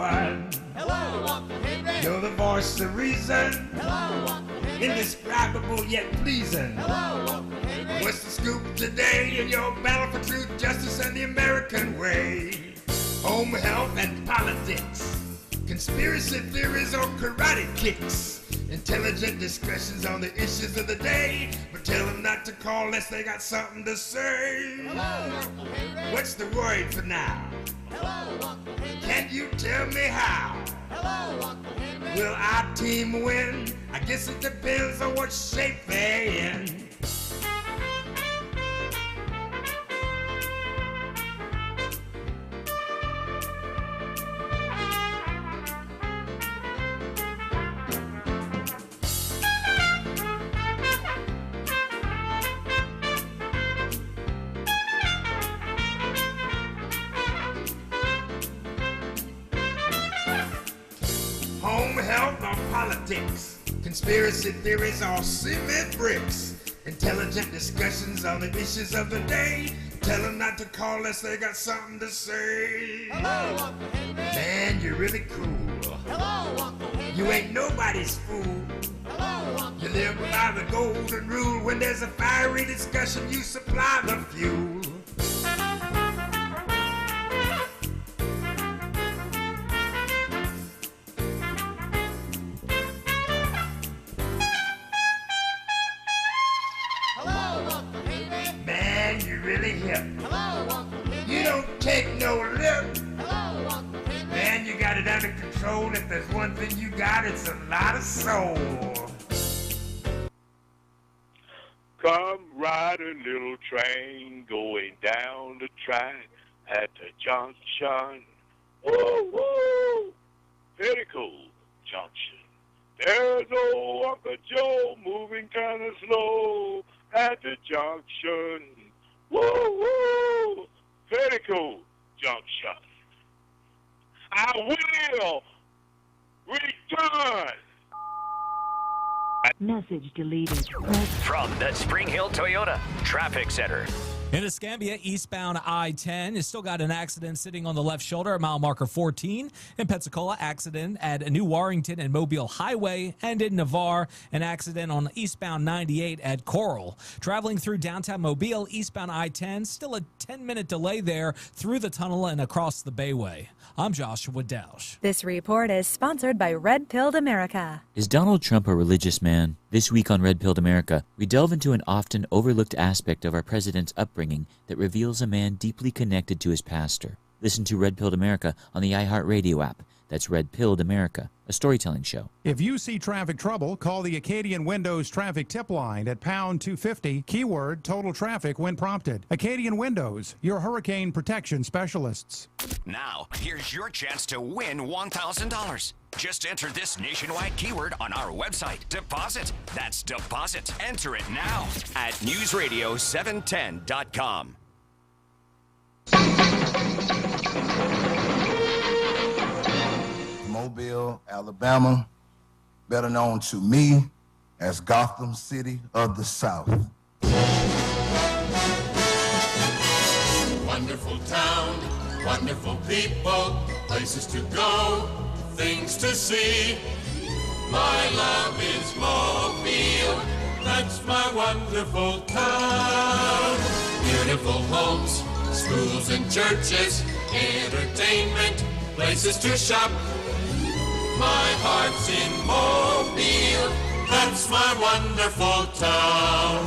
one. Hello, Uncle Henry. You're the voice of reason. Hello, Uncle Henry. Indescribable yet pleasing. Hello, Uncle Henry. What's the scoop today in your battle for truth, justice, and the American way? Home health and politics, conspiracy theories or karate kicks, intelligent discussions on the issues of the day, but tell them not to call unless they got something to say. Hello, Uncle Henry. What's the word for now? Hello, Uncle Henry. Can you tell me how? Hello, Uncle Henry. Will our team win? I guess it depends on what shape they're in. Home health or politics, conspiracy theories or cement bricks, intelligent discussions on the issues of the day. Tell them not to call unless they got something to say. Hello, Uncle Henry. Man, you're really cool. Hello, Uncle Henry. You ain't nobody's fool. Hello, Uncle You live by the golden rule. When there's a fiery discussion, you supply the fuel. Hello, Uncle Henry. Man, you're really hip. Hello, Uncle Henry. You don't take no lip. Hello, Uncle Henry. Man, you got it under control. If there's one thing you got, it's a lot of soul. Come ride a little train going down the track at the junction. Woo, woo! Very cool junction. There's old Uncle Joe moving kind of slow at the junction. Woo, woo! Very cool junction. I will return. Message deleted. From the Spring Hill Toyota Traffic Center. In Escambia, eastbound I-10 has still got an accident sitting on the left shoulder at mile marker 14. In Pensacola, accident at New Warrington and Mobile Highway. And in Navarre, an accident on eastbound 98 at Coral. Traveling through downtown Mobile, eastbound I-10, still a 10-minute delay there through the tunnel and across the Bayway. I'm Joshua Dausch. This report is sponsored by Red Pilled America. Is Donald Trump a religious man? This week on Red Pilled America, we delve into an often overlooked aspect of our president's upbringing that reveals a man deeply connected to his pastor. Listen to Red Pilled America on the iHeartRadio app. That's Red Pilled America, a storytelling show. If you see traffic trouble, call the Acadian Windows traffic tip line at pound 250, keyword total traffic when prompted. Acadian Windows, your hurricane protection specialists. Now, here's your chance to win $1,000. Just enter this nationwide keyword on our website. Deposit. That's deposit. Enter it now at newsradio710.com. Mobile, Alabama, better known to me as Gotham City of the South. Wonderful town, wonderful people, places to go, things to see. My love is Mobile, that's my wonderful town. Beautiful homes, schools and churches, entertainment, places to shop. My heart's in Mobile, that's my wonderful town.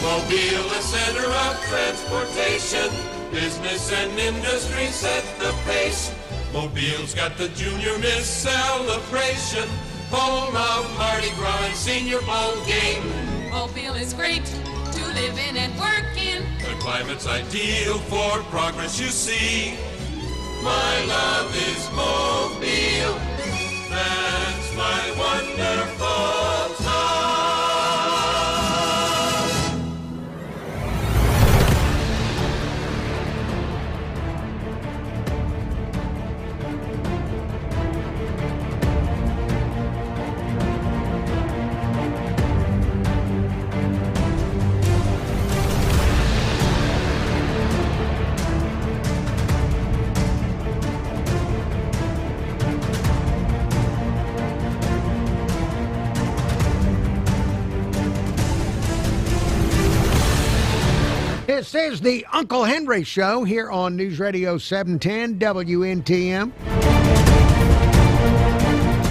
Mobile, the center of transportation, business and industry set the pace. Mobile's got the Junior Miss celebration, home of Mardi Gras and Senior Bowl game. Mobile is great to live in and work in. The climate's ideal for progress you see. My love is Mobile, that's my wonderful town. This is the Uncle Henry Show here on News Radio 710 WNTM.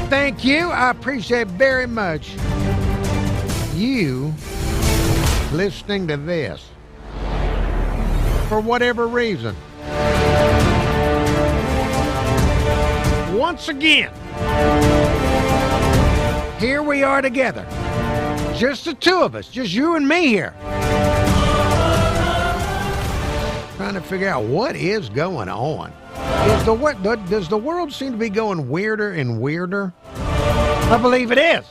Thank you. I appreciate very much you listening to this for whatever reason. Once again, here we are together. Just the two of us, just you and me here. Trying to figure out what is going on. Does the world seem to be going weirder and weirder? I believe it is.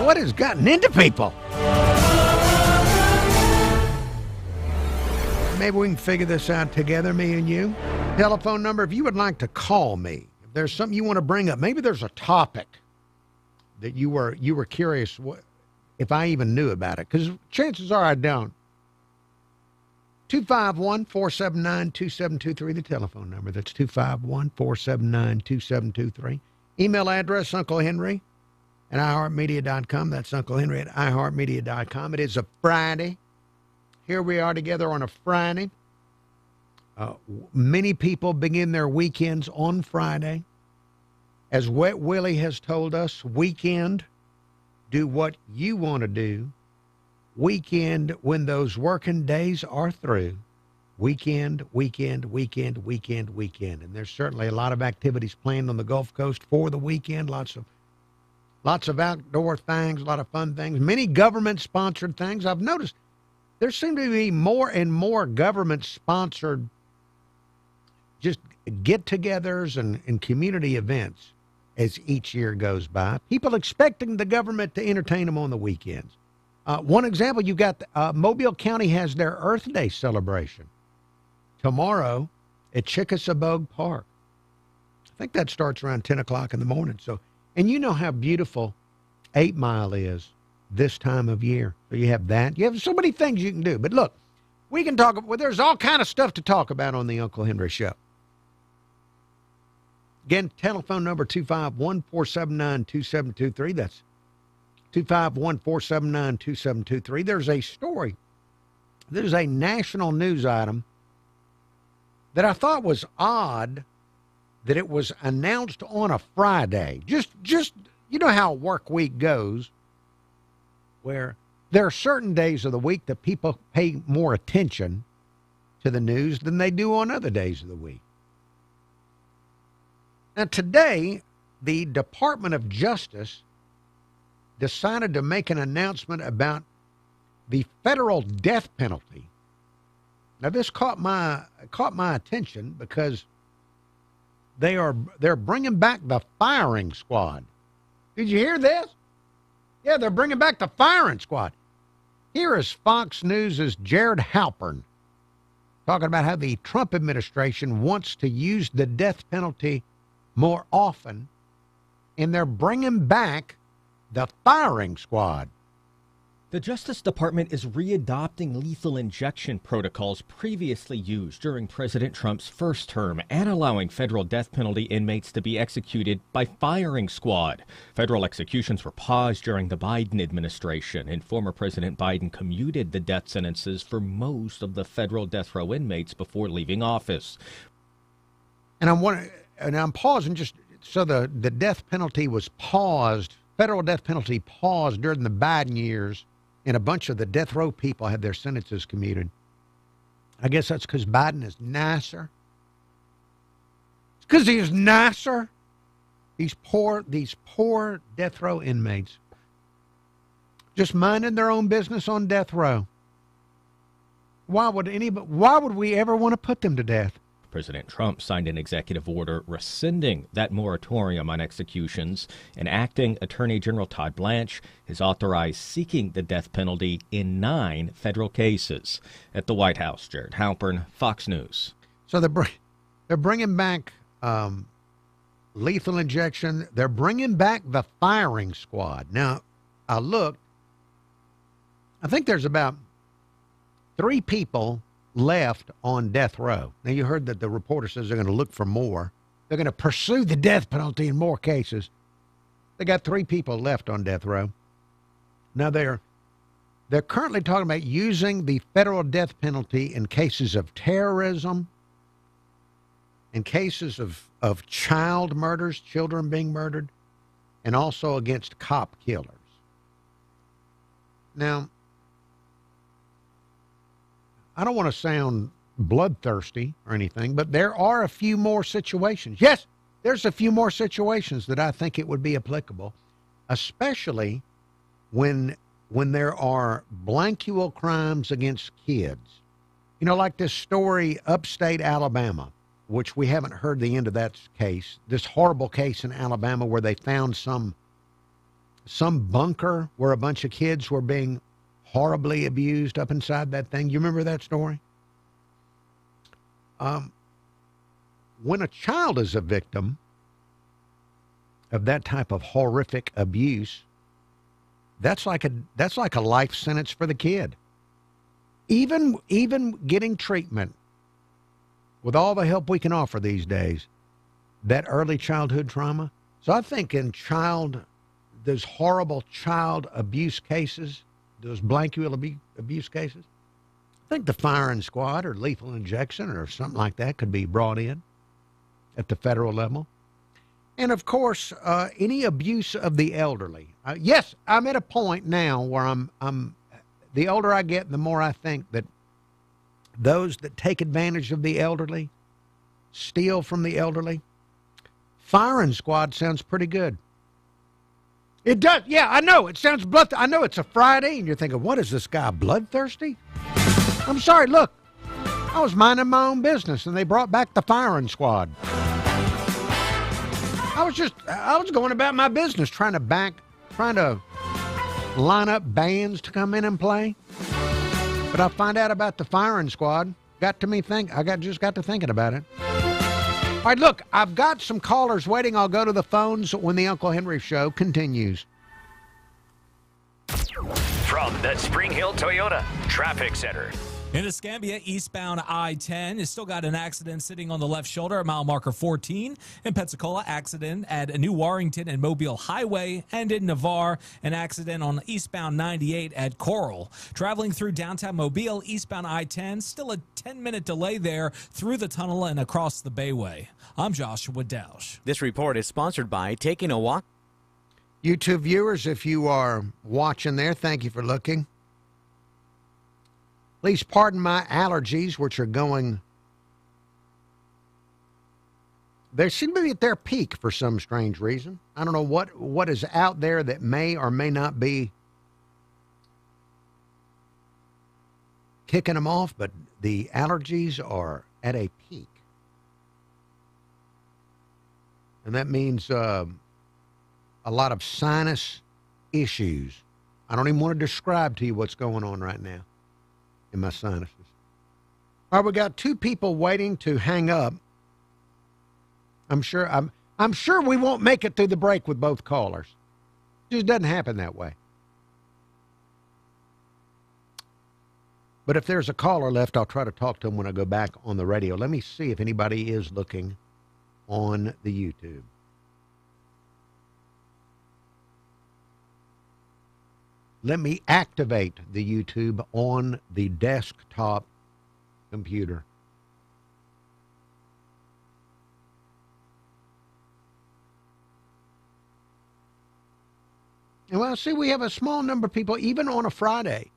What has gotten into people? Maybe we can figure this out together, me and you. Telephone number, if you would like to call me, if there's something you want to bring up, maybe there's a topic that you were curious if I even knew about it, because chances are I don't. 251-479-2723, the telephone number. That's 251-479-2723. Email address, Uncle Henry at iHeartMedia.com. That's Uncle Henry at iHeartMedia.com. It is a Friday. Here we are together on a Friday. Many people begin their weekends on Friday. As Wet Willie has told us, weekend, do what you want to do. Weekend, when those working days are through. Weekend, weekend, weekend, weekend, weekend. And there's certainly a lot of activities planned on the Gulf Coast for the weekend. Lots of outdoor things, a lot of fun things. Many government-sponsored things. I've noticed there seem to be more and more government-sponsored just get-togethers and community events as each year goes by. People expecting the government to entertain them on the weekends. One example, you got Mobile County has their Earth Day celebration tomorrow at Chickasaw Park. I think that starts around 10 o'clock in the morning. So, and you know how beautiful 8 Mile is this time of year. So you have that. You have so many things you can do. But look, we can talk. Well, there's all kind of stuff to talk about on the Uncle Henry Show. Again, telephone number 251-479-2723. That's 251-479-2723. There's a story. There's a national news item that I thought was odd that it was announced on a Friday. Just you know how a work week goes, where there are certain days of the week that people pay more attention to the news than they do on other days of the week. Now today, the Department of Justice decided to make an announcement about the federal death penalty. Now, this caught my attention because they're bringing back the firing squad. Did you hear this? Yeah, they're bringing back the firing squad. Here is Fox News' Jared Halpern talking about how the Trump administration wants to use the death penalty more often, and they're bringing back the firing squad. The Justice Department is readopting lethal injection protocols previously used during President Trump's first term and allowing federal death penalty inmates to be executed by firing squad. Federal executions were paused during the Biden administration, and former President Biden commuted the death sentences for most of the federal death row inmates before leaving office. And I'm pausing just so the death penalty was paused. Federal death penalty paused during the Biden years, and a bunch of the death row people had their sentences commuted. I guess that's because Biden is nicer. It's because he is nicer. These poor death row inmates just minding their own business on death row. Why would we ever want to put them to death? President Trump signed an executive order rescinding that moratorium on executions, and acting Attorney General Todd Blanche has authorized seeking the death penalty in 9 federal cases. At the White House, Jared Halpern, Fox News. So they're bringing back lethal injection. They're bringing back the firing squad. Now, I looked. I think there's about 3 people left on death row. Now, you heard that the reporter says they're going to look for more. They're going to pursue the death penalty in more cases. They got 3 people left on death row. Now, they're They're currently talking about using the federal death penalty in cases of terrorism, in cases of child murders, children being murdered, and also against cop killers. Now, I don't want to sound bloodthirsty or anything, but there are a few more situations. Yes, there's a few more situations that I think it would be applicable, especially when there are blankual crimes against kids. You know, like this story, upstate Alabama, which we haven't heard the end of that case, this horrible case in Alabama where they found some bunker where a bunch of kids were being horribly abused up inside that thing. You remember that story? When a child is a victim of that type of horrific abuse, that's like a life sentence for the kid. Even getting treatment, with all the help we can offer these days, that early childhood trauma. So I think in those horrible child abuse cases, those blankual abuse cases, I think the firing squad or lethal injection or something like that could be brought in at the federal level. And of course, any abuse of the elderly. Yes, I'm at a point now where I'm the older I get, the more I think that those that take advantage of the elderly, steal from the elderly, firing squad sounds pretty good. It does. Yeah, I know. It sounds I know it's a Friday, and you're thinking, what is this guy, bloodthirsty? I'm sorry, look. I was minding my own business, and they brought back the firing squad. I was going about my business trying to line up bands to come in and play. But I find out about the firing squad. I just got to thinking about it. All right, look, I've got some callers waiting. I'll go to the phones when the Uncle Henry Show continues. From the Spring Hill Toyota Traffic Center. In Escambia, eastbound I-10 has still got an accident sitting on the left shoulder at mile marker 14. In Pensacola, accident at New Warrington and Mobile Highway. And in Navarre, an accident on eastbound 98 at Coral. Traveling through downtown Mobile, eastbound I-10, still a 10-minute delay there through the tunnel and across the Bayway. I'm Joshua Dausch. This report is sponsored by Taking a Walk. YouTube viewers, if you are watching there, thank you for looking. Please pardon my allergies, which are going... They seem to be at their peak for some strange reason. I don't know what is out there that may or may not be kicking them off, but the allergies are at a peak. And that means a lot of sinus issues. I don't even want to describe to you what's going on right now in my sinuses. All right, we got two people waiting to hang up. I'm sure we won't make it through the break with both callers. It just doesn't happen that way. But if there's a caller left, I'll try to talk to him when I go back on the radio. Let me see if anybody is looking on the YouTube. Let me activate the YouTube on the desktop computer. And well, see, we have a small number of people, even on a Friday.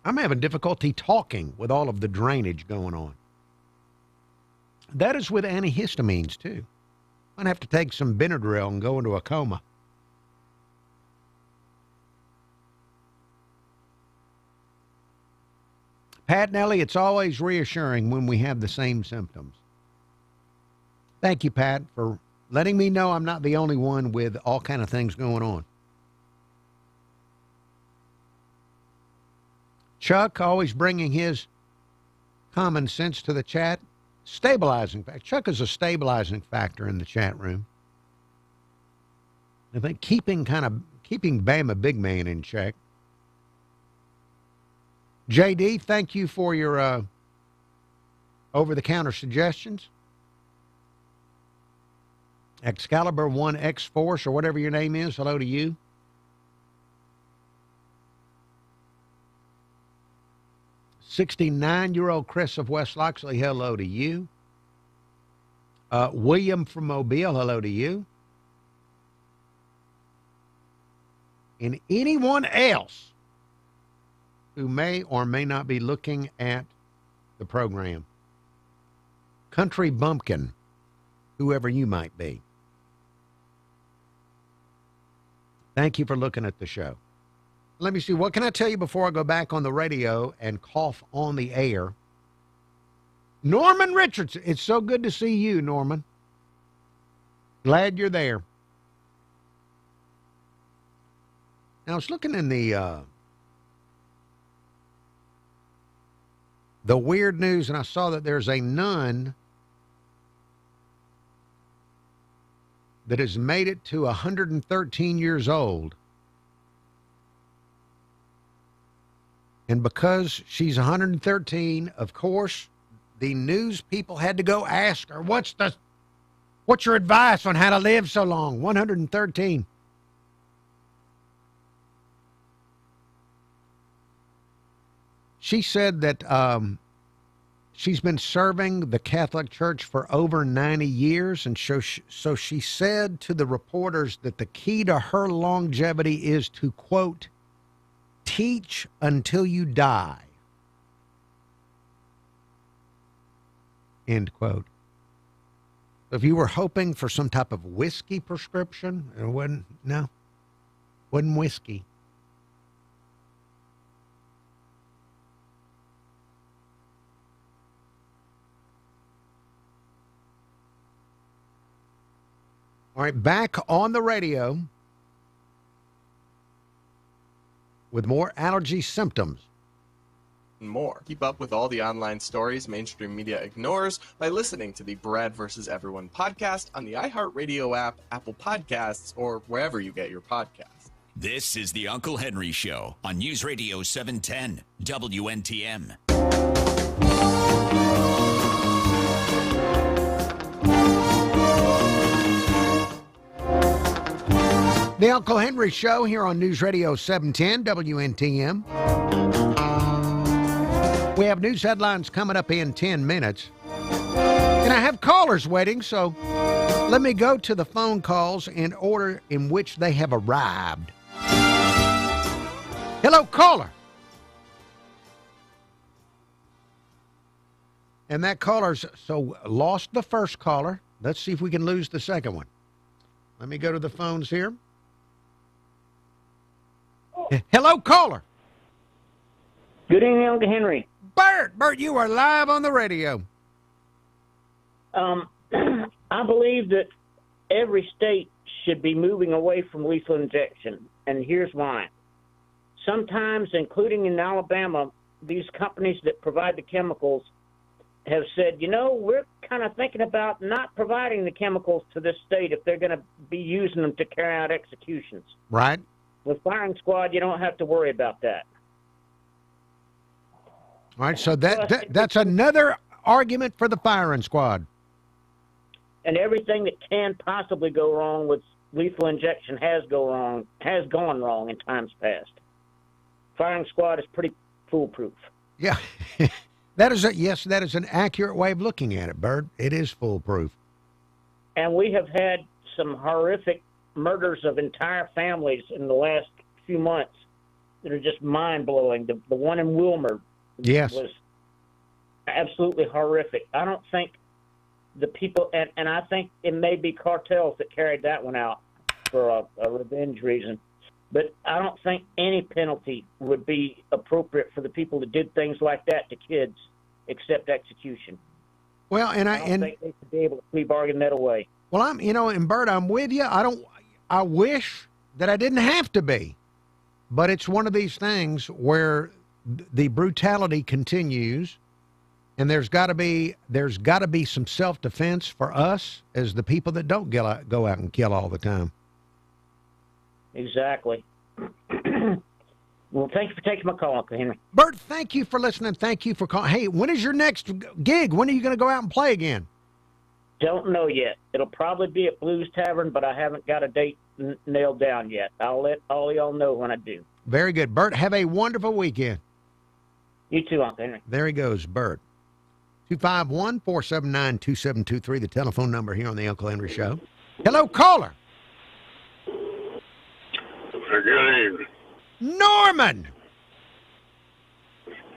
I'm having difficulty talking with all of the drainage going on. That is with antihistamines, too. I'm going to have to take some Benadryl and go into a coma. Pat and Ellie, it's always reassuring when we have the same symptoms. Thank you, Pat, for letting me know I'm not the only one with all kind of things going on. Chuck, always bringing his common sense to the chat. Stabilizing factor. Chuck is a stabilizing factor in the chat room. I think keeping Bama Big Man in check. JD, thank you for your over-the-counter suggestions. Excalibur 1 X-Force, or whatever your name is, hello to you. 69-year-old Chris of West Loxley, hello to you. William from Mobile, hello to you. And anyone else who may or may not be looking at the program. Country Bumpkin, whoever you might be. Thank you for looking at the show. Let me see, what can I tell you before I go back on the radio and cough on the air? Norman Richardson. It's so good to see you, Norman. Glad you're there. Now, I was looking in the weird news, and I saw that there's a nun that has made it to 113 years old. And because she's 113, of course, the news people had to go ask her, what's your advice on how to live so long? 113. She said that she's been serving the Catholic Church for over 90 years, and so she said to the reporters that the key to her longevity is to, quote, teach until you die, end quote. If you were hoping for some type of whiskey prescription, it wasn't whiskey. All right, back on the radio with more allergy symptoms. More. Keep up with all the online stories mainstream media ignores by listening to the Brad vs. Everyone podcast on the iHeartRadio app, Apple Podcasts, or wherever you get your podcasts. This is the Uncle Henry Show on News Radio 710 WNTM. The Uncle Henry Show here on News Radio 710 WNTM. We have news headlines coming up in 10 minutes. And I have callers waiting, so let me go to the phone calls in order in which they have arrived. Hello, caller. And that caller's lost the first caller. Let's see if we can lose the second one. Let me go to the phones here. Hello, caller. Good evening, Uncle Henry. Bert, you are live on the radio. I believe that every state should be moving away from lethal injection, and here's why. Sometimes, including in Alabama, these companies that provide the chemicals have said, we're kind of thinking about not providing the chemicals to this state if they're going to be using them to carry out executions. Right. With firing squad, you don't have to worry about that. All right, so that's another argument for the firing squad. And everything that can possibly go wrong with lethal injection has gone wrong in times past. Firing squad is pretty foolproof. Yeah, that is an accurate way of looking at it, Bert. It is foolproof. And we have had some horrific murders of entire families in the last few months that are just mind-blowing. The one in Wilmer was absolutely horrific. I don't think the people, and I think it may be cartels that carried that one out for a revenge reason, but I don't think any penalty would be appropriate for the people that did things like that to kids except execution. Well, I don't think they should be able to plea bargain that away. Well, and Bert, I'm with you. I wish that I didn't have to be, but it's one of these things where the brutality continues, and there's got to be some self-defense for us as the people that don't go out and kill all the time. Exactly. Well, thank you for taking my call, Uncle Henry. Bert, thank you for listening. Thank you for calling. Hey, when is your next gig? When are you going to go out and play again? Don't know yet. It'll probably be at Blues Tavern, but I haven't got a date nailed down yet. I'll let all y'all know when I do. Very good. Bert, have a wonderful weekend. You too, Uncle Henry. There he goes, Bert. 251-479-2723, the telephone number here on the Uncle Henry Show. Hello, caller. Good evening. Norman.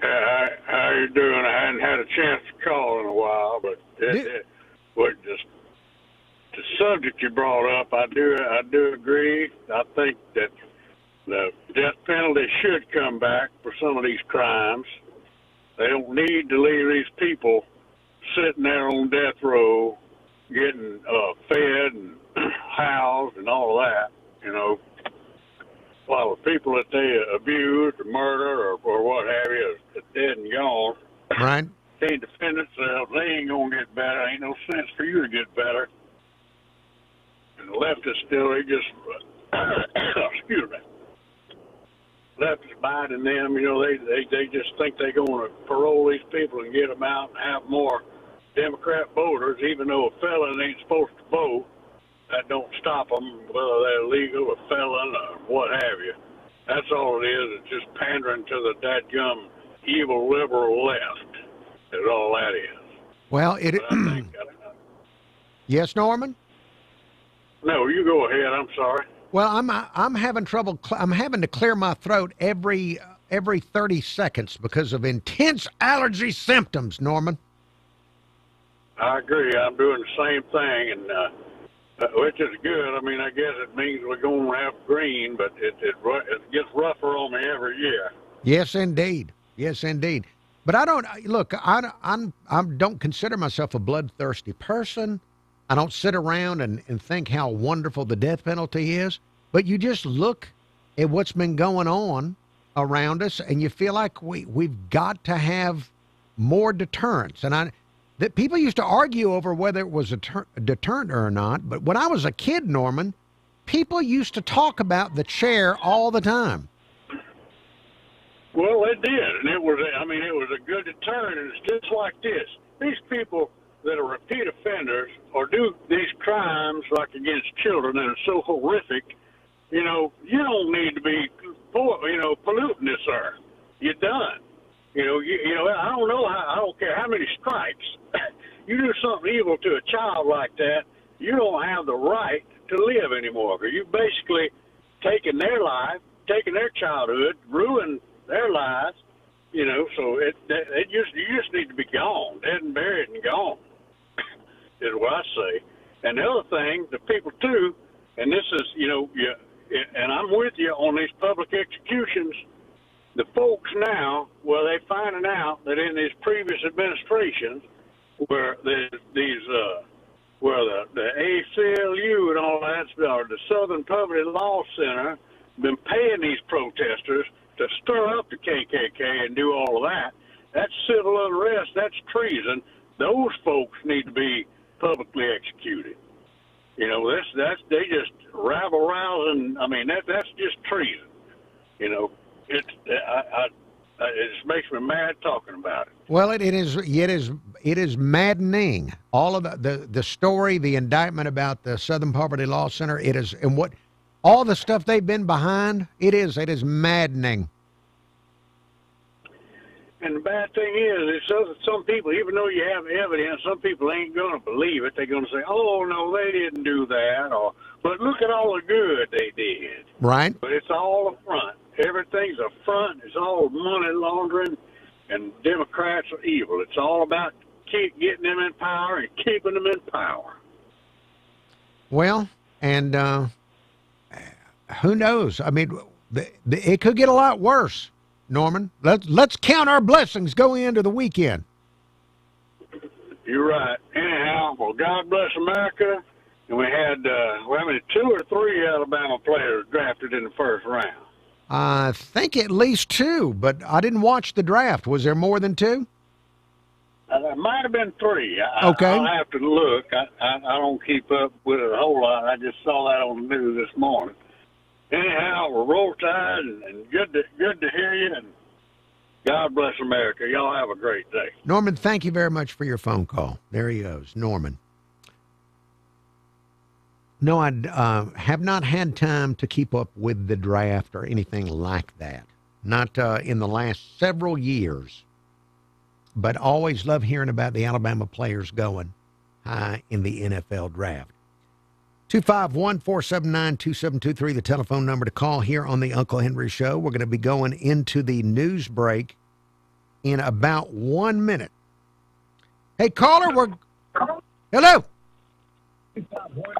How you doing? I hadn't had a chance to call in a while, but just the subject you brought up, I do agree. I think that the death penalty should come back for some of these crimes. They don't need to leave these people sitting there on death row getting fed and housed and all of that, you know. While the people that they abused or murder or what have you is dead and gone, right? Can't defend themselves. They ain't going to get better. Ain't no sense for you to get better. And the leftists still, they just, excuse me, leftists biding them, you know, they just think they're going to parole these people and get them out and have more Democrat voters, even though a felon ain't supposed to vote. That don't stop them, whether they're legal or felon or what have you. That's all it is. It's just pandering to the dadgum evil liberal left. Is all that is. Well, yes, Norman? No, you go ahead. I'm sorry. Well, I'm having trouble. I'm having to clear my throat every 30 seconds because of intense allergy symptoms, Norman. I agree. I'm doing the same thing, and which is good. I mean, I guess it means we're going to have green, but it gets rougher on me every year. Yes, indeed. Yes, indeed. But I don't look. I don't consider myself a bloodthirsty person. I don't sit around and think how wonderful the death penalty is. But you just look at what's been going on around us, and you feel like we've got to have more deterrence. And that people used to argue over whether it was a deterrent or not. But when I was a kid, Norman, people used to talk about the chair all the time. Well, they did, and it was a good deterrent, and it's just like this. These people that are repeat offenders or do these crimes like against children that are so horrific, you know, you don't need to be, polluting this earth. You're done. You know, I don't know. I don't care how many stripes. You do something evil to a child like that, you don't have the right to live anymore. Because you basically taken their life, taken their childhood, ruined their lives. You know, so you just need to be gone, dead and buried and gone, is what I say. And the other thing, the people too, and this is, and I'm with you on these public executions. The folks now, well, they're finding out that in these previous administrations, where the ACLU and all that, or the Southern Poverty Law Center, been paying these protesters to stir up the KKK and do all of that. That's civil unrest. That's treason. Those folks need to be publicly executed. You know, they just rabble rousing. I mean, that's just treason. You know, it just makes me mad talking about it. Well, it is maddening. All of the story, the indictment about the Southern Poverty Law Center, it is, and what all the stuff they've been behind, it is maddening. And the bad thing is some people, even though you have evidence, some people ain't going to believe it. They're going to say, oh, no, they didn't do that. But look at all the good they did. Right. But it's all a front. Everything's a front. It's all money laundering, and Democrats are evil. It's all about keep getting them in power and keeping them in power. Well, and who knows? I mean, it could get a lot worse, Norman. Let's count our blessings going into the weekend. You're right. Anyhow, well, God bless America. And we had, 2 or 3 Alabama players drafted in the first round. I think at least 2, but I didn't watch the draft. Was there more than 2? There might have been 3. Okay. I'll have to look. I don't keep up with it a whole lot. I just saw that on the news this morning. Anyhow, we're roll tide and good to hear you. And God bless America. Y'all have a great day. Norman, thank you very much for your phone call. There he goes, Norman. No, I have not had time to keep up with the draft or anything like that. Not in the last several years. but always love hearing about the Alabama players going high in the NFL draft. 251-479-2723, the telephone number to call here on the Uncle Henry Show. We're going to be going into the news break in about 1 minute. Hey, caller, hello.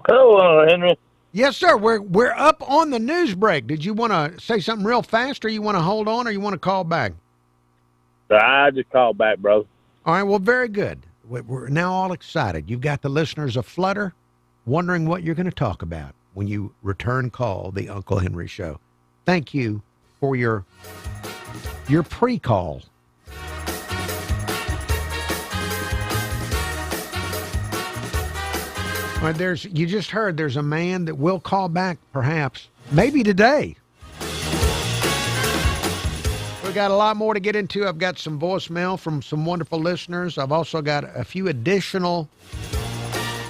Hello, Henry. Yes, sir. We're up on the news break. Did you want to say something real fast, or you want to hold on, or you want to call back? I just called back, bro. All right, well, very good. We're now all excited. You've got the listeners aflutter, wondering what you're going to talk about when you return call the Uncle Henry Show. Thank you for your pre-call. All right, you just heard there's a man that will call back, perhaps, maybe today. We got a lot more to get into. I've got some voicemail from some wonderful listeners. I've also got a few additional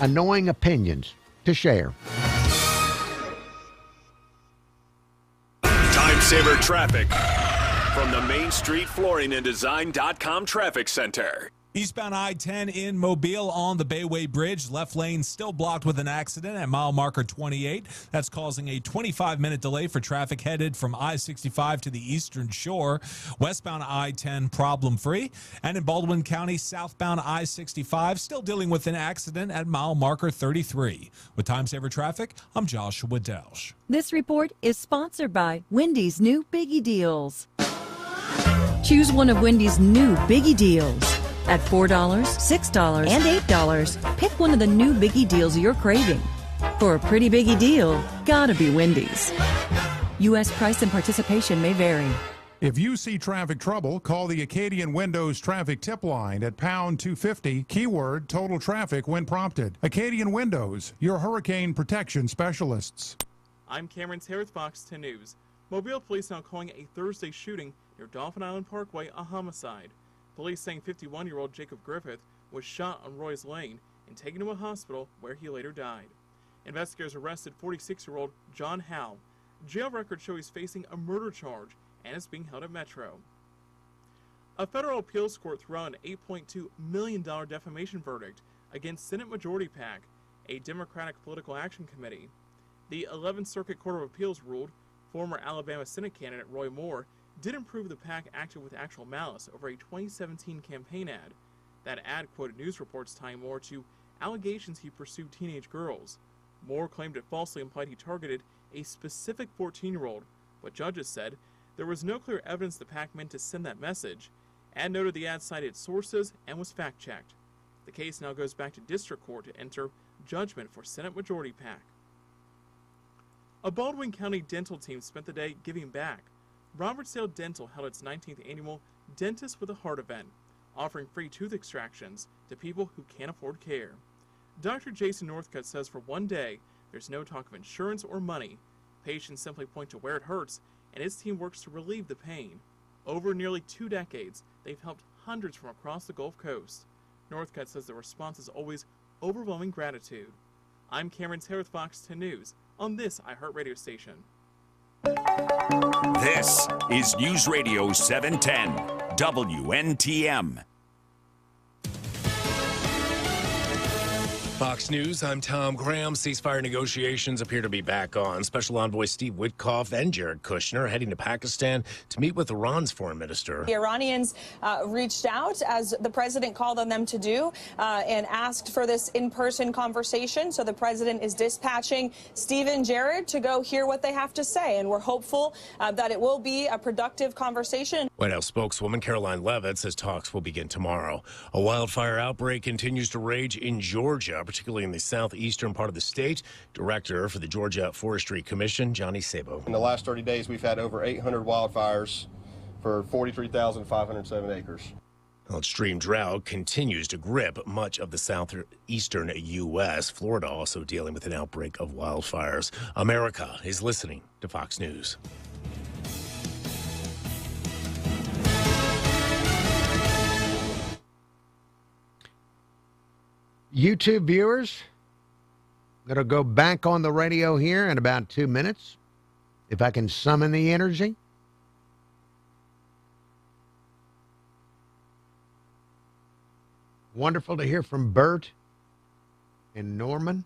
annoying opinions to share. Time saver traffic from the Main Street Flooring and Design.com Traffic Center. Eastbound I-10 in Mobile on the Bayway Bridge. Left lane still blocked with an accident at mile marker 28. That's causing a 25-minute delay for traffic headed from I-65 to the Eastern Shore. Westbound I-10 problem-free. And in Baldwin County, southbound I-65 still dealing with an accident at mile marker 33. With Time Saver Traffic, I'm Joshua Delsh. This report is sponsored by Wendy's new Biggie Deals. Choose one of Wendy's new Biggie Deals. At $4, $6, and $8, pick one of the new Biggie Deals you're craving. For a pretty Biggie deal, gotta be Wendy's. U.S. price and participation may vary. If you see traffic trouble, call the Acadian Windows traffic tip line at pound 250, keyword total traffic when prompted. Acadian Windows, your hurricane protection specialists. I'm Cameron Taylor with Fox 10 News. Mobile police now calling a Thursday shooting near Dolphin Island Parkway a homicide. Police saying 51-year-old Jacob Griffith was shot on Roy's Lane and taken to a hospital where he later died. Investigators arrested 46-year-old John Howe. Jail records show he's facing a murder charge and is being held at Metro. A federal appeals court threw out an $8.2 million defamation verdict against Senate Majority PAC, a Democratic political action committee. The 11th Circuit Court of Appeals ruled former Alabama Senate candidate Roy Moore didn't prove the PAC acted with actual malice over a 2017 campaign ad. That ad quoted news reports tying Moore to allegations he pursued teenage girls. Moore claimed it falsely implied he targeted a specific 14-year-old, but judges said there was no clear evidence the PAC meant to send that message, and noted the ad cited sources and was fact-checked. The case now goes back to district court to enter judgment for Senate Majority PAC. A Baldwin County dental team spent the day giving back. Robertsdale Dental held its 19th annual Dentist with a Heart event, offering free tooth extractions to people who can't afford care. Dr. Jason Northcutt says for one day, there's no talk of insurance or money. Patients simply point to where it hurts, and his team works to relieve the pain. Over nearly 2 decades, they've helped hundreds from across the Gulf Coast. Northcutt says the response is always overwhelming gratitude. I'm Cameron Taylor with Fox 10 News on this iHeartRadio station. This is News Radio 710 WNTM. Fox News, I'm Tom Graham. Ceasefire negotiations appear to be back on. Special Envoy Steve Witkoff and Jared Kushner heading to Pakistan to meet with Iran's foreign minister. The Iranians reached out, as the president called on them to do, and asked for this in-person conversation. So the president is dispatching Steve and Jared to go hear what they have to say. And we're hopeful that it will be a productive conversation. White House spokeswoman Caroline Leavitt says talks will begin tomorrow. A wildfire outbreak continues to rage in Georgia, particularly in the southeastern part of the state. Director for the Georgia Forestry Commission, Johnny Sabo. In the last 30 days, we've had over 800 wildfires for 43,507 acres. Well, extreme drought continues to grip much of the southeastern U.S. Florida also dealing with an outbreak of wildfires. America is listening to Fox News. YouTube viewers, going to go back on the radio here in about 2 minutes, if I can summon the energy. Wonderful to hear from Bert and Norman.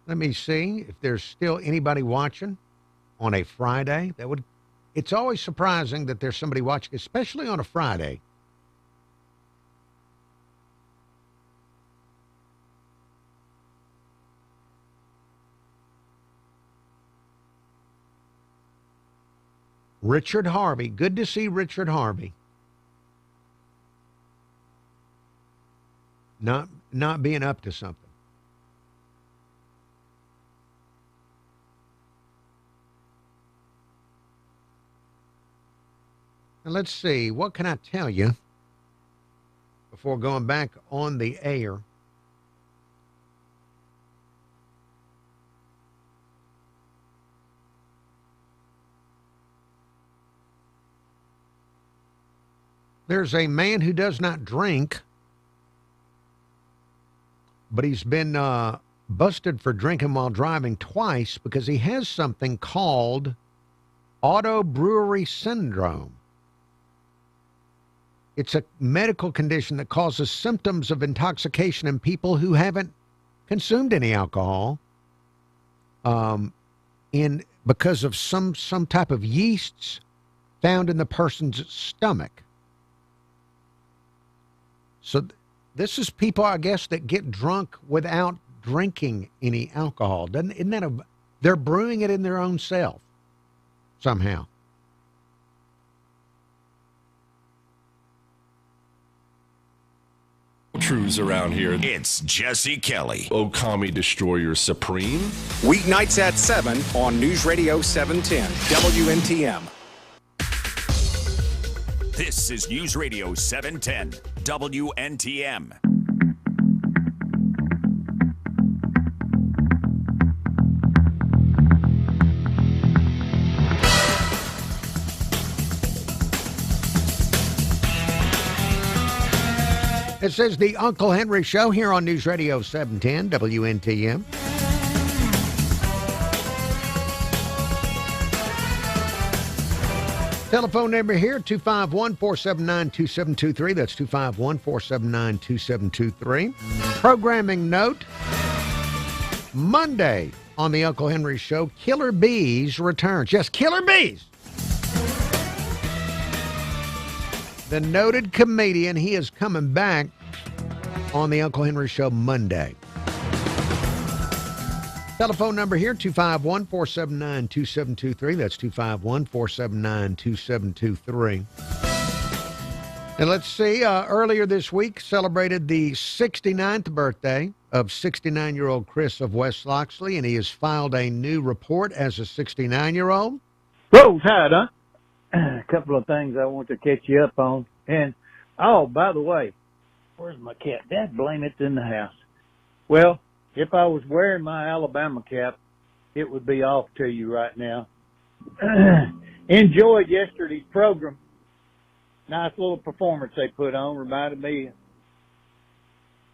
Let me see if there's still anybody watching on a Friday. It's always surprising that there's somebody watching, especially on a Friday. Richard Harvey. Good to see Richard Harvey. Not being up to something. And let's see, what can I tell you before going back on the air? There's a man who does not drink, but he's been busted for drinking while driving twice because he has something called auto brewery syndrome. It's a medical condition that causes symptoms of intoxication in people who haven't consumed any alcohol because of some type of yeasts found in the person's stomach. So this is people, I guess, that get drunk without drinking any alcohol. Isn't that they're brewing it in their own self somehow. Truths around here. It's Jesse Kelly. Okami Destroyer Supreme. Weeknights at 7 on News Radio 710 WNTM. This is News Radio 710 WNTM. This is the Uncle Henry Show here on News Radio 710 WNTM. Telephone number here, 251-479-2723. That's 251-479-2723. Programming note, Monday on the Uncle Henry Show, Killer Bees returns. Yes, Killer Bees. The noted comedian, he is coming back on the Uncle Henry Show Monday. Telephone number here, 251-479-2723. That's 251-479-2723. And let's see, earlier this week celebrated the 69th birthday of 69-year-old Chris of West Loxley, and he has filed a new report as a 69-year-old. Roll Tide, huh? A couple of things I want to catch you up on. And, oh, by the way, where's my cat? Dad, blame it's in the house. Well, if I was wearing my Alabama cap, it would be off to you right now. Enjoyed yesterday's program. Nice little performance they put on. Reminded me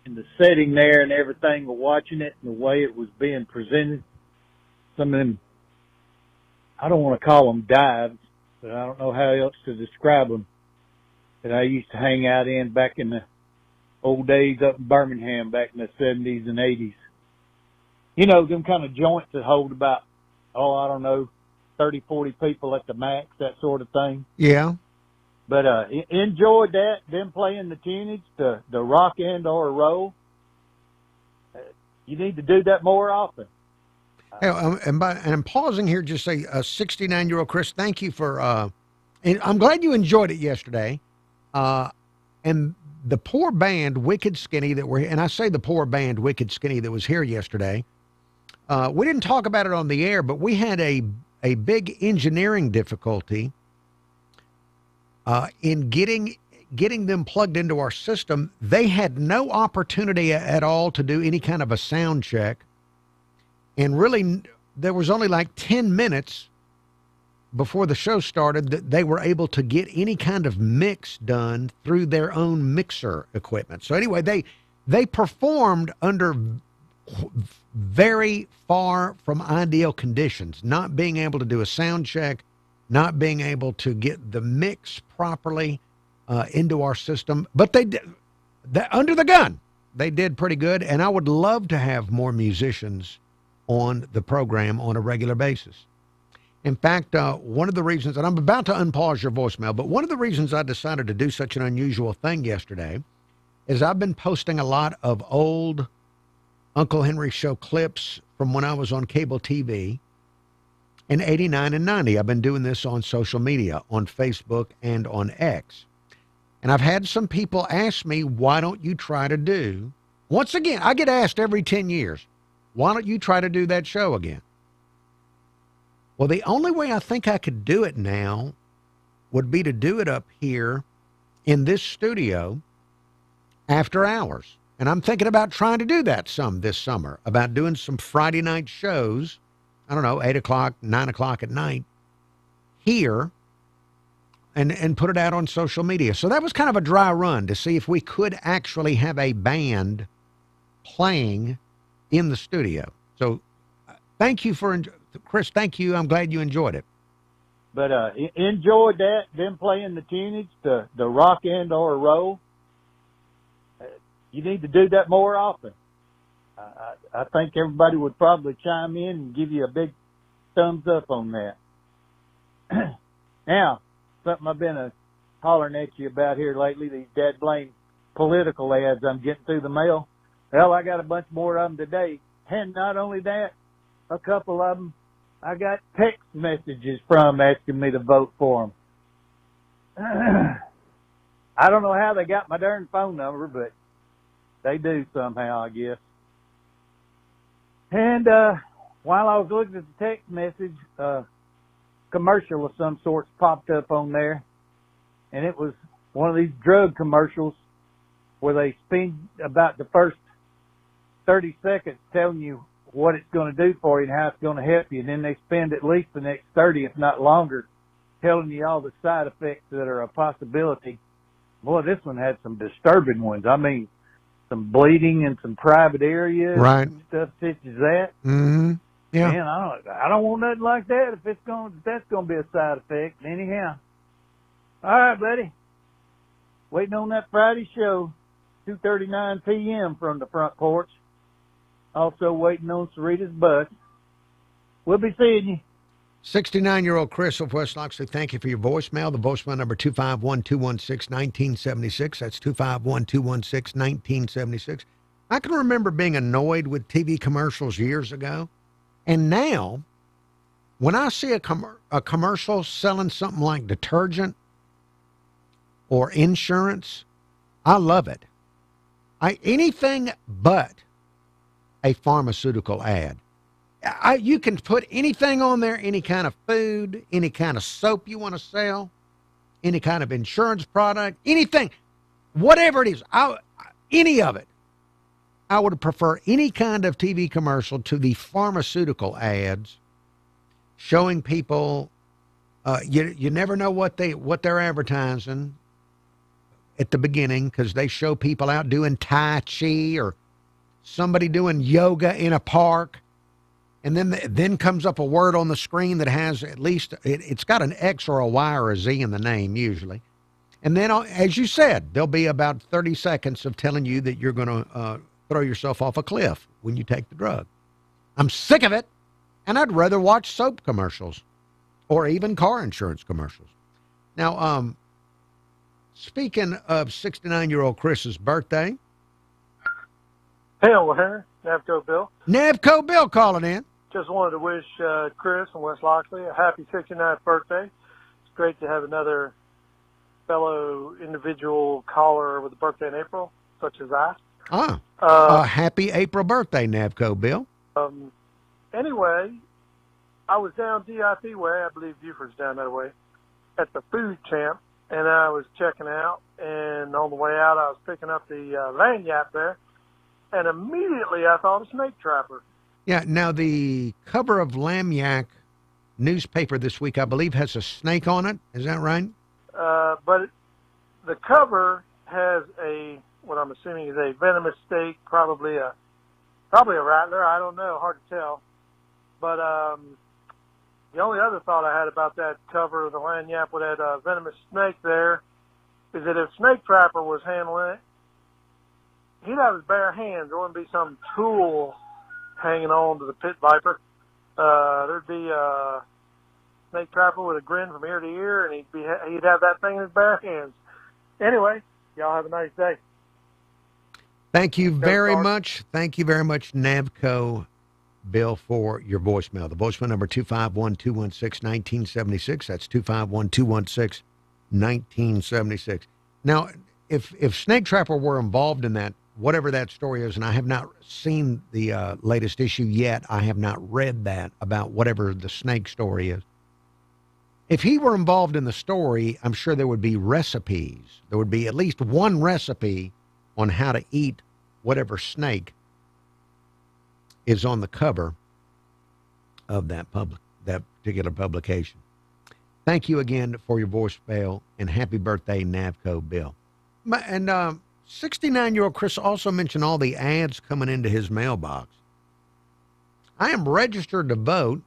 in the setting there and everything of watching it and the way it was being presented. Some of them, I don't want to call them dives, but I don't know how else to describe them, that I used to hang out in back in the old days up in Birmingham back in the 70s and 80s. You know, them kind of joints that hold about, 30, 40 people at the max, that sort of thing. Yeah. But enjoyed that, them playing the tunage, the rock and or roll. You need to do that more often. And I'm pausing here just say, 69-year-old Chris, thank you for, and I'm glad you enjoyed it yesterday. And the poor band, Wicked Skinny, and I say the poor band, Wicked Skinny, that was here yesterday, we didn't talk about it on the air, but we had a big engineering difficulty in getting them plugged into our system. They had no opportunity at all to do any kind of a sound check. And really, there was only like 10 minutes before the show started that they were able to get any kind of mix done through their own mixer equipment. So anyway, They performed under very far from ideal conditions, not being able to do a sound check, not being able to get the mix properly into our system. But they did, under the gun, they did pretty good, and I would love to have more musicians on the program on a regular basis. In fact, one of the reasons, and I'm about to unpause your voicemail, but one of the reasons I decided to do such an unusual thing yesterday is I've been posting a lot of old Uncle Henry Show clips from when I was on cable TV in 89 and 90. I've been doing this on social media, on Facebook and on X. And I've had some people ask me, why don't you try to do, once again, I get asked every 10 years, why don't you try to do that show again? Well, the only way I think I could do it now would be to do it up here in this studio after hours. And I'm thinking about trying to do that some this summer, about doing some Friday night shows, I don't know, 8 o'clock, 9 o'clock at night here, and put it out on social media. So that was kind of a dry run to see if we could actually have a band playing in the studio. So thank you for, Chris, thank you. I'm glad you enjoyed it. But enjoyed that, them playing the tunage, the rock and or roll. You need to do that more often. I think everybody would probably chime in and give you a big thumbs up on that. Now, something I've been hollering at you about here lately, these dad blame political ads I'm getting through the mail. Well, I got a bunch more of them today. And not only that, a couple of them I got text messages from asking me to vote for them. I don't know how they got my darn phone number, but they do somehow, I guess. And while I was looking at the text message, commercial of some sorts popped up on there, and it was one of these drug commercials where they spend about the first 30 seconds telling you what it's going to do for you and how it's going to help you, and then they spend at least the next 30, if not longer, telling you all the side effects that are a possibility. Boy, this one had some disturbing ones. I mean, some bleeding in some private areas, right? And stuff such as that. Mm-hmm. Yeah. Man, I don't want nothing like that. If that's going to be a side effect, anyhow. All right, buddy. Waiting on that Friday show, 2:39 p.m. from the front porch. Also waiting on Sarita's bus. We'll be seeing you. 69-year-old Chris of West Loxley, thank you for your voicemail. The voicemail number 251-216-1976. That's 251-216-1976. I can remember being annoyed with TV commercials years ago. And now, when I see a commercial selling something like detergent or insurance, I love it. Anything but a pharmaceutical ad. You can put anything on there, any kind of food, any kind of soap you want to sell, any kind of insurance product, anything, whatever it is, any of it. I would prefer any kind of TV commercial to the pharmaceutical ads showing people, you never know what they're advertising at the beginning, because they show people out doing Tai Chi or somebody doing yoga in a park. And then comes up a word on the screen that has at least, it's got an X or a Y or a Z in the name usually. And then, as you said, there'll be about 30 seconds of telling you that you're going to throw yourself off a cliff when you take the drug. I'm sick of it, and I'd rather watch soap commercials or even car insurance commercials. Now, speaking of 69-year-old Chris's birthday. Hello, Henry. Navco Bill. Navco Bill calling in. Just wanted to wish Chris and West Loxley a happy 69th birthday. It's great to have another fellow individual caller with a birthday in April, such as I. Happy April birthday, Navco Bill. Anyway, I was down DIP way, I believe Buford's down that way, at the food champ, and I was checking out, and on the way out I was picking up the lanyard there, and immediately I thought a snake trapper. Yeah, now the cover of Lagniappe newspaper this week, I believe, has a snake on it. Is that right? But the cover has a what I'm assuming is a venomous snake, probably a rattler. I don't know, hard to tell. But the only other thought I had about that cover of the lanyard with that venomous snake there is that if Snake Trapper was handling it, he'd have his bare hands. There wouldn't be some tool hanging on to the pit viper. There'd be Snake Trapper with a grin from ear to ear, and he'd have that thing in his bare hands. Anyway, y'all have a nice day. Thank you very much. Thank you very much, Navco Bill, for your voicemail. The voicemail number 251-216-1976. That's 251-216-1976. Now, if Snake Trapper were involved in that, whatever that story is, and I have not seen the latest issue yet, I have not read that about whatever the snake story is. If he were involved in the story, I'm sure there would be recipes. There would be at least one recipe on how to eat whatever snake is on the cover of that particular publication. Thank you again for your voicemail, and happy birthday, Navco Bill. And 69-year-old Chris also mentioned all the ads coming into his mailbox. I am registered to vote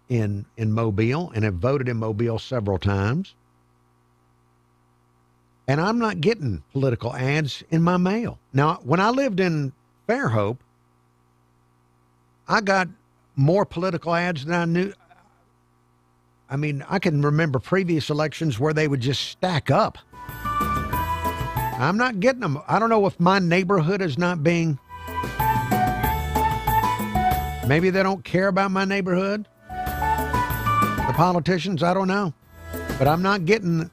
in Mobile and have voted in Mobile several times. And I'm not getting political ads in my mail. Now, when I lived in Fairhope, I got more political ads than I knew. I mean, I can remember previous elections where they would just stack up. I'm not getting them. I don't know if my neighborhood is not being... Maybe they don't care about my neighborhood. The politicians, I don't know. But I'm not getting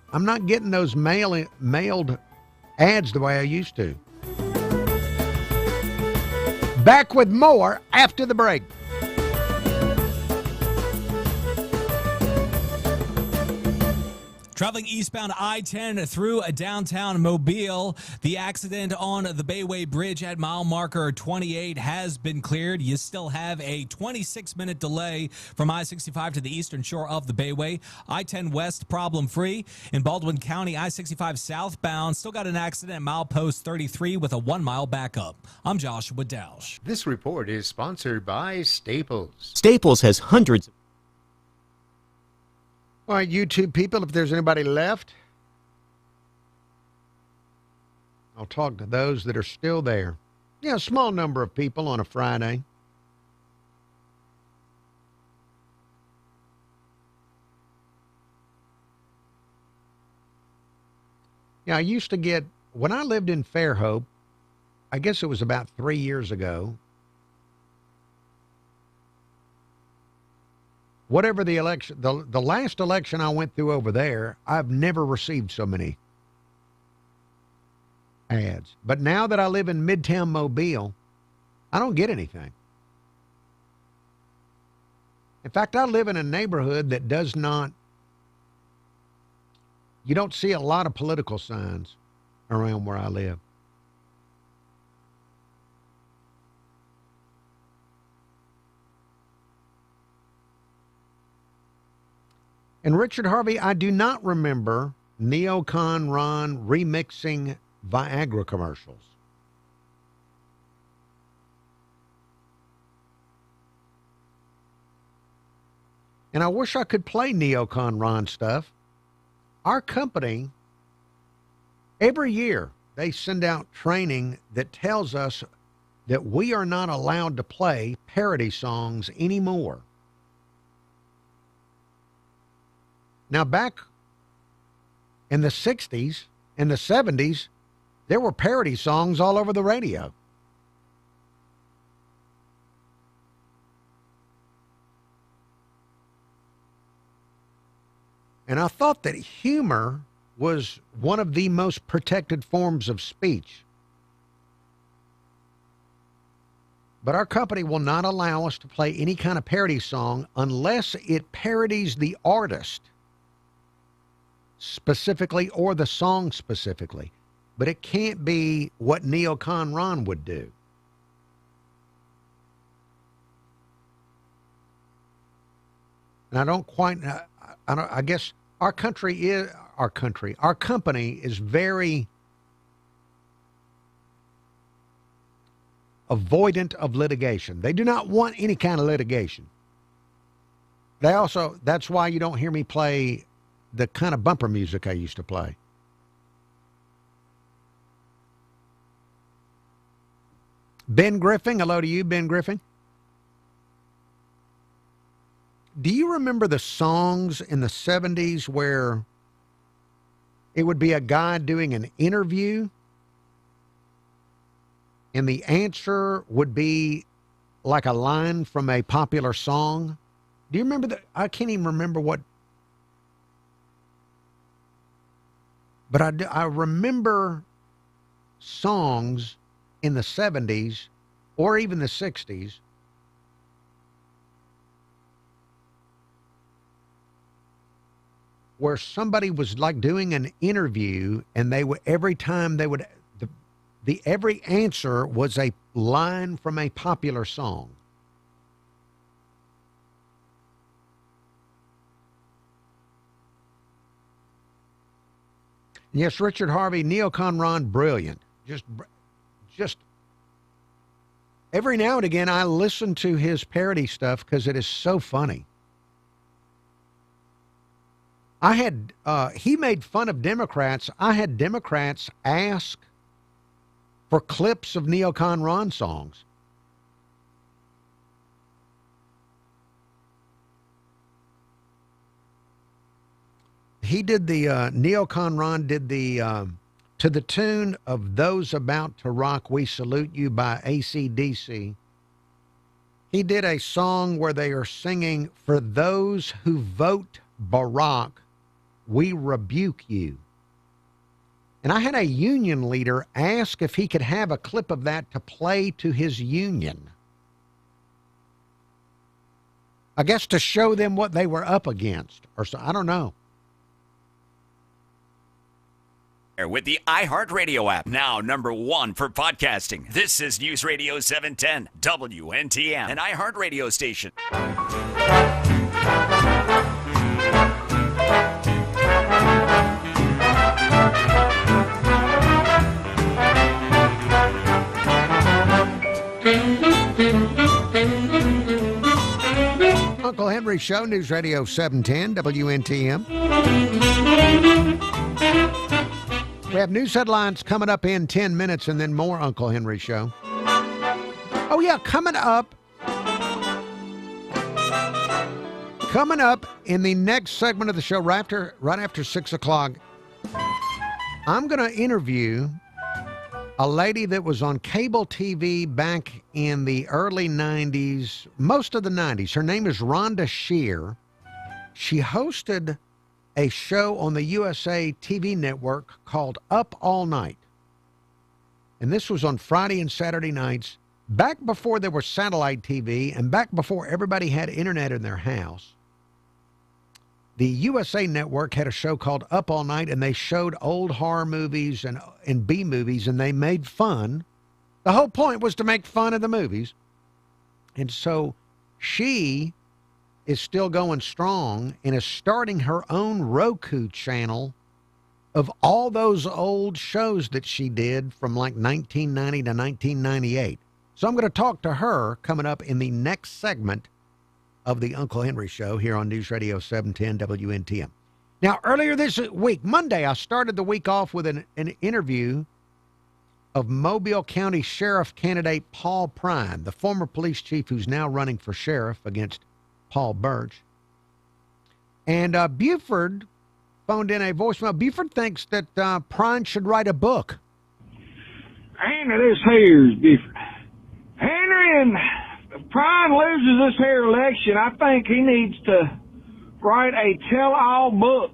those mailed ads the way I used to. Back with more after the break. Traveling eastbound I-10 through downtown Mobile, the accident on the Bayway Bridge at mile marker 28 has been cleared. You still have a 26-minute delay from I-65 to the eastern shore of the Bayway. I-10 west problem-free. In Baldwin County, I-65 southbound still got an accident at milepost 33 with a 1-mile backup. I'm Joshua Dausch. This report is sponsored by Staples. Staples has hundreds. All right, YouTube people, if there's anybody left, I'll talk to those that are still there. Yeah, a small number of people on a Friday. Yeah, I used to get, when I lived in Fairhope, I guess it was about 3 years ago, whatever the election, the last election I went through over there, I've never received so many ads. But now that I live in Midtown Mobile, I don't get anything. In fact, I live in a neighborhood that does not, you don't see a lot of political signs around where I live. And Richard Harvey, I do not remember Neocon Ron remixing Viagra commercials. And I wish I could play Neocon Ron stuff. Our company, every year, they send out training that tells us that we are not allowed to play parody songs anymore. Now, back in the 60s and the 70s, there were parody songs all over the radio. And I thought that humor was one of the most protected forms of speech. But our company will not allow us to play any kind of parody song unless it parodies the artist specifically or the song specifically. But it can't be what Neocon Ron would do. And I don't quite, I guess our company is very avoidant of litigation. They do not want any kind of litigation. That's why you don't hear me play the kind of bumper music I used to play. Ben Griffin, hello to you, Ben Griffin. Do you remember the songs in the 70s where it would be a guy doing an interview and the answer would be like a line from a popular song? Do you remember that? I can't even remember what. But I remember songs in the 70s or even the 60s where somebody was like doing an interview and they would, every time they would, every answer was a line from a popular song. Yes, Richard Harvey, neocon Ron, brilliant. Just every now and again, I listen to his parody stuff because it is so funny. He made fun of Democrats. I had Democrats ask for clips of neocon Ron songs. He did the, neocon Ron did the, to the tune of Those About to Rock, We Salute You by AC/DC. He did a song where they are singing, For Those Who Vote Barack, We Rebuke You. And I had a union leader ask if he could have a clip of that to play to his union. I guess to show them what they were up against, or so, I don't know. With the iHeartRadio app, now #1 for podcasting. This is News Radio 710, WNTM, an iHeartRadio station. Uncle Henry Show, News Radio 710, WNTM. We have news headlines coming up in 10 minutes and then more Uncle Henry Show. Oh, yeah, coming up in the next segment of the show, right after 6 o'clock, I'm going to interview a lady that was on cable TV back in the early 90s, most of the 90s. Her name is Rhonda Shear. She hosted a show on the USA TV network called Up All Night. And this was on Friday and Saturday nights, back before there was satellite TV and back before everybody had internet in their house. The USA Network had a show called Up All Night, and they showed old horror movies and B movies, and they made fun. The whole point was to make fun of the movies. And so she is still going strong and is starting her own Roku channel of all those old shows that she did from like 1990 to 1998. So I'm going to talk to her coming up in the next segment of the Uncle Henry Show here on News Radio 710 WNTM. Now, earlier this week, Monday, I started the week off with an interview of Mobile County Sheriff candidate Paul Prine, the former police chief who's now running for sheriff against Paul Burch. And Buford phoned in a voicemail. Buford thinks that Prine should write a book. Henry, this here's Buford. Henry, and Prine loses this here election, I think he needs to write a tell-all book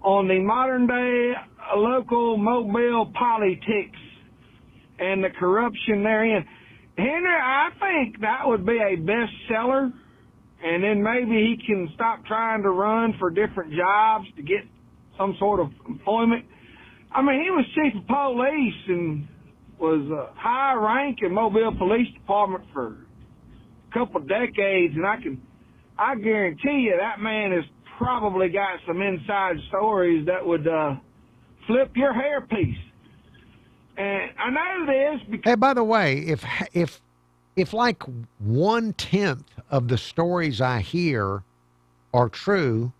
on the modern-day local Mobile politics and the corruption therein. Henry, I think that would be a bestseller. And then maybe he can stop trying to run for different jobs to get some sort of employment. I mean, he was chief of police and was a high rank in Mobile Police Department for a couple of decades. And I guarantee you that man has probably got some inside stories that would flip your hairpiece. And I know this because... Hey, by the way, if like 1/10 of the stories I hear are true,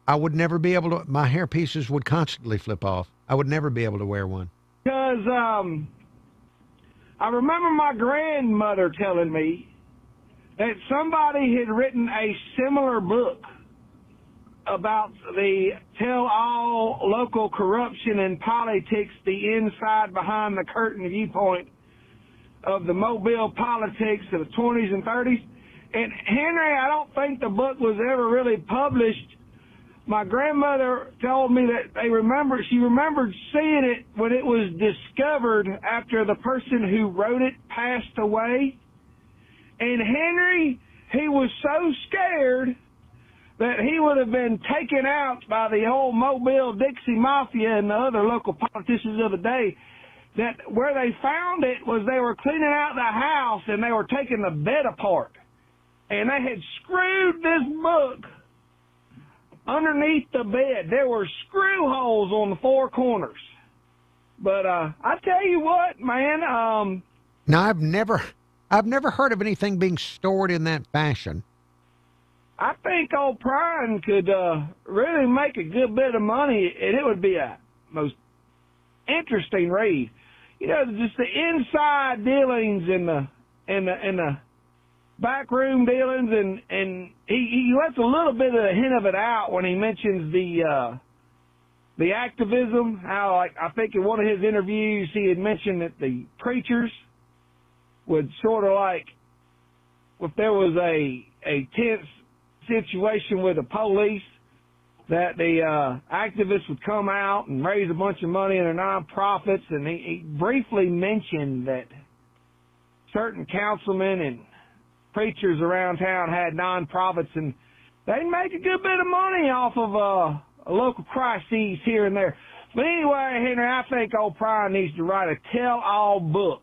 I would never be able to, my hair pieces would constantly flip off. I would never be able to wear one. Because I remember my grandmother telling me that somebody had written a similar book about the tell-all local corruption and politics, the inside behind the curtain viewpoint of the Mobile politics of the 20s and 30s. And Henry, I don't think the book was ever really published. My grandmother told me that she remembered seeing it when it was discovered after the person who wrote it passed away. And Henry, he was so scared that he would have been taken out by the old Mobile Dixie Mafia and the other local politicians of the day, that where they found it was they were cleaning out the house and they were taking the bed apart. And they had screwed this book underneath the bed. There were screw holes on the four corners. But I tell you what, man. Now, I've never heard of anything being stored in that fashion. I think old Prine could really make a good bit of money, and it would be a most interesting read. You know, just the inside dealings and the backroom dealings, and he lets a little bit of a hint of it out when he mentions the activism. How, like, I think in one of his interviews he had mentioned that the preachers would sort of like, if there was a tense situation with the police, that the activists would come out and raise a bunch of money in their nonprofits. And he briefly mentioned that certain councilmen and preachers around town had nonprofits, and they make a good bit of money off of local crises here and there. But anyway, Henry, I think old Prine needs to write a tell-all book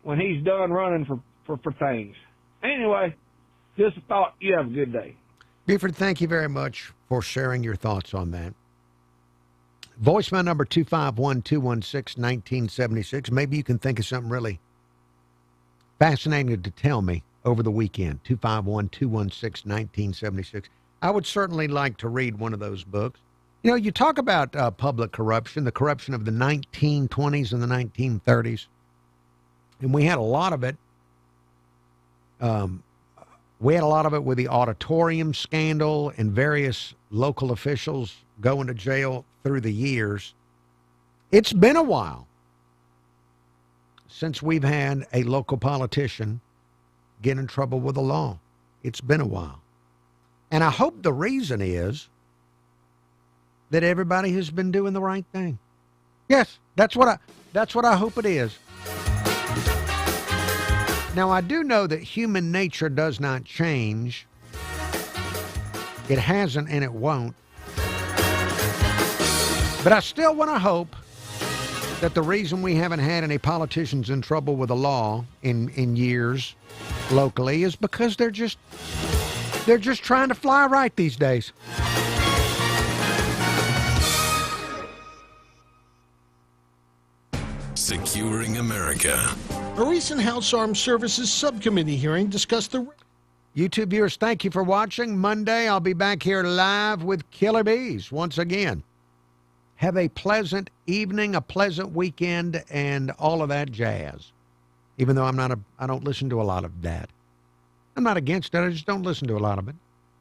when he's done running for things. Anyway, just a thought. You have a good day. Buford, thank you very much for sharing your thoughts on that. Voicemail number 251-216-1976. Maybe you can think of something really fascinating to tell me over the weekend. 251-216-1976. I would certainly like to read one of those books. You know, you talk about public corruption, the corruption of the 1920s and the 1930s, and we had a lot of it. We had a lot of it with the auditorium scandal and various local officials going to jail through the years. It's been a while since we've had a local politician get in trouble with the law. It's been a while. And I hope the reason is that everybody has been doing the right thing. Yes, that's what I hope it is. Now, I do know that human nature does not change. It hasn't and it won't. But I still want to hope that the reason we haven't had any politicians in trouble with the law in years locally is because they're just trying to fly right these days. Securing America. A recent House Armed Services Subcommittee hearing discussed the... YouTube viewers, thank you for watching. Monday, I'll be back here live with Killer Bees once again. Have a pleasant evening, a pleasant weekend, and all of that jazz. Even though I don't listen to a lot of that. I'm not against it, I just don't listen to a lot of it.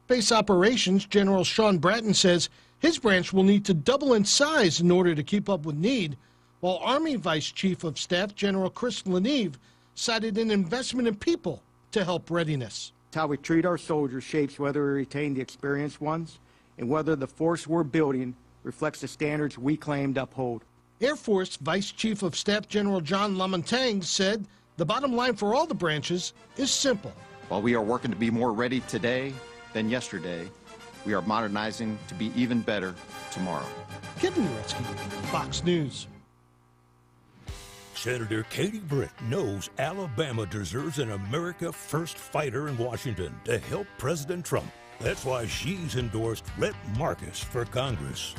Space Operations General Sean Bratton says his branch will need to double in size in order to keep up with need, while Army Vice Chief of Staff General Chris Leneve cited an investment in people to help readiness. How we treat our soldiers shapes whether we retain the experienced ones and whether the force we're building reflects the standards we claim to uphold. Air Force Vice Chief of Staff General John Lamontagne said the bottom line for all the branches is simple. While we are working to be more ready today than yesterday, we are modernizing to be even better tomorrow. Kevin Uretsky, Fox News. Senator Katie Britt knows Alabama deserves an America First fighter in Washington to help President Trump. That's why she's endorsed Rhett Marcus for Congress.